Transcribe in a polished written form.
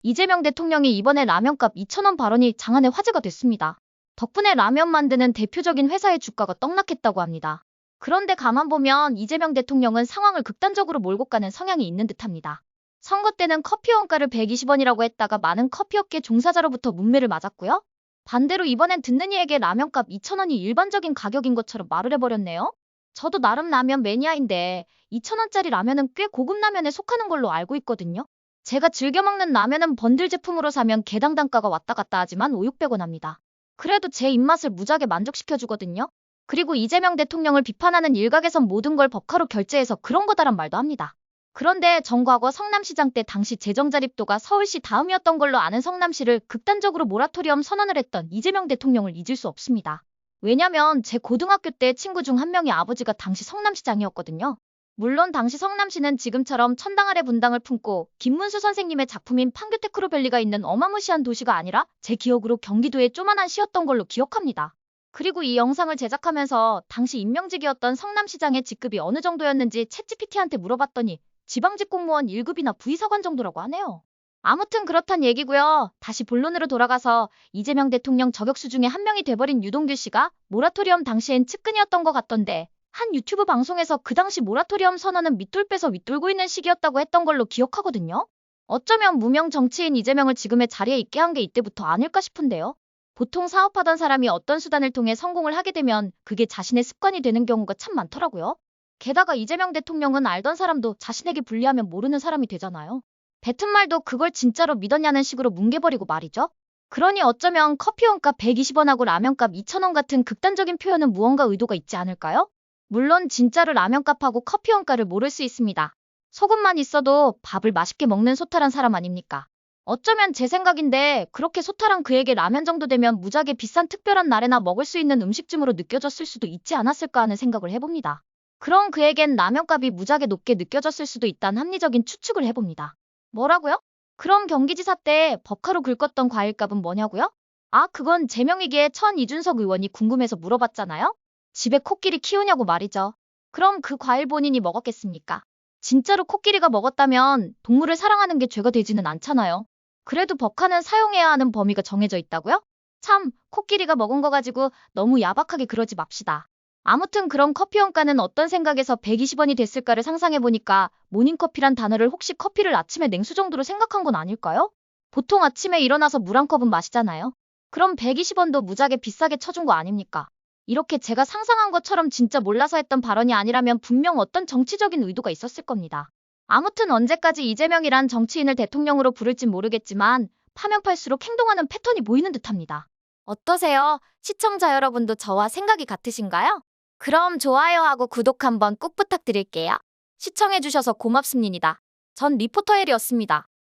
이재명 대통령이 이번에 라면값 2,000원 발언이 장안의 화제가 됐습니다. 덕분에 라면 만드는 대표적인 회사의 주가가 떡락했다고 합니다. 그런데 가만 보면 이재명 대통령은 상황을 극단적으로 몰고 가는 성향이 있는 듯합니다. 선거 때는 커피 원가를 120원이라고 했다가 많은 커피업계 종사자로부터 문매를 맞았고요. 반대로 이번엔 듣는 이에게 라면값 2,000원이 일반적인 가격인 것처럼 말을 해버렸네요. 저도 나름 라면 매니아인데 2,000원짜리 라면은 꽤 고급 라면에 속하는 걸로 알고 있거든요. 제가 즐겨 먹는 라면은 번들 제품으로 사면 개당 단가가 왔다 갔다 하지만 5, 600원 합니다. 그래도 제 입맛을 무지하게 만족시켜주거든요. 그리고 이재명 대통령을 비판하는 일각에선 모든 걸 법카로 결제해서 그런 거다란 말도 합니다. 그런데 전 과거 성남시장 때 당시 재정자립도가 서울시 다음이었던 걸로 아는 성남시를 극단적으로 모라토리엄 선언을 했던 이재명 대통령을 잊을 수 없습니다. 왜냐면 제 고등학교 때 친구 중 한 명이 아버지가 당시 성남시장이었거든요. 물론 당시 성남시는 지금처럼 천당 아래 분당을 품고 김문수 선생님의 작품인 판교테크노밸리가 있는 어마무시한 도시가 아니라 제 기억으로 경기도의 조만한 시였던 걸로 기억합니다. 그리고 이 영상을 제작하면서 당시 임명직이었던 성남시장의 직급이 어느 정도였는지 챗GPT한테 물어봤더니 지방직 공무원 1급이나 부의사관 정도라고 하네요. 아무튼 그렇단 얘기고요. 다시 본론으로 돌아가서 이재명 대통령 저격수 중에 한 명이 돼버린 유동규 씨가 모라토리엄 당시엔 측근이었던 것 같던데 한 유튜브 방송에서 그 당시 모라토리엄 선언은 밑돌 빼서 윗돌고 있는 시기였다고 했던 걸로 기억하거든요. 어쩌면 무명 정치인 이재명을 지금의 자리에 있게 한 게 이때부터 아닐까 싶은데요. 보통 사업하던 사람이 어떤 수단을 통해 성공을 하게 되면 그게 자신의 습관이 되는 경우가 참 많더라고요. 게다가 이재명 대통령은 알던 사람도 자신에게 불리하면 모르는 사람이 되잖아요. 뱉은 말도 그걸 진짜로 믿었냐는 식으로 뭉개버리고 말이죠. 그러니 어쩌면 커피 원가 120원하고 라면값 2,000원 같은 극단적인 표현은 무언가 의도가 있지 않을까요? 물론 진짜로 라면값하고 커피 원가를 모를 수 있습니다. 소금만 있어도 밥을 맛있게 먹는 소탈한 사람 아닙니까? 어쩌면 제 생각인데 그렇게 소탈한 그에게 라면 정도 되면 무지하게 비싼 특별한 날에나 먹을 수 있는 음식쯤으로 느껴졌을 수도 있지 않았을까 하는 생각을 해봅니다. 그럼 그에겐 라면값이 무지하게 높게 느껴졌을 수도 있다는 합리적인 추측을 해봅니다. 뭐라고요? 그럼 경기지사 때 법카로 긁었던 과일값은 뭐냐고요? 아, 그건 제명위기에 천 이준석 의원이 궁금해서 물어봤잖아요? 집에 코끼리 키우냐고 말이죠. 그럼 그 과일 본인이 먹었겠습니까? 진짜로 코끼리가 먹었다면 동물을 사랑하는 게 죄가 되지는 않잖아요. 그래도 법카는 사용해야 하는 범위가 정해져 있다고요? 참, 코끼리가 먹은 거 가지고 너무 야박하게 그러지 맙시다. 아무튼 그럼 커피 원가는 어떤 생각에서 120원이 됐을까를 상상해보니까 모닝커피란 단어를 혹시 커피를 아침에 냉수 정도로 생각한 건 아닐까요? 보통 아침에 일어나서 물 한 컵은 마시잖아요. 그럼 120원도 무지하게 비싸게 쳐준 거 아닙니까? 이렇게 제가 상상한 것처럼 진짜 몰라서 했던 발언이 아니라면 분명 어떤 정치적인 의도가 있었을 겁니다. 아무튼 언제까지 이재명이란 정치인을 대통령으로 부를진 모르겠지만 파면 팔수록 행동하는 패턴이 보이는 듯합니다. 어떠세요? 시청자 여러분도 저와 생각이 같으신가요? 그럼 좋아요하고 구독 한번 꼭 부탁드릴게요. 시청해주셔서 고맙습니다. 전 리포터 헬이었습니다.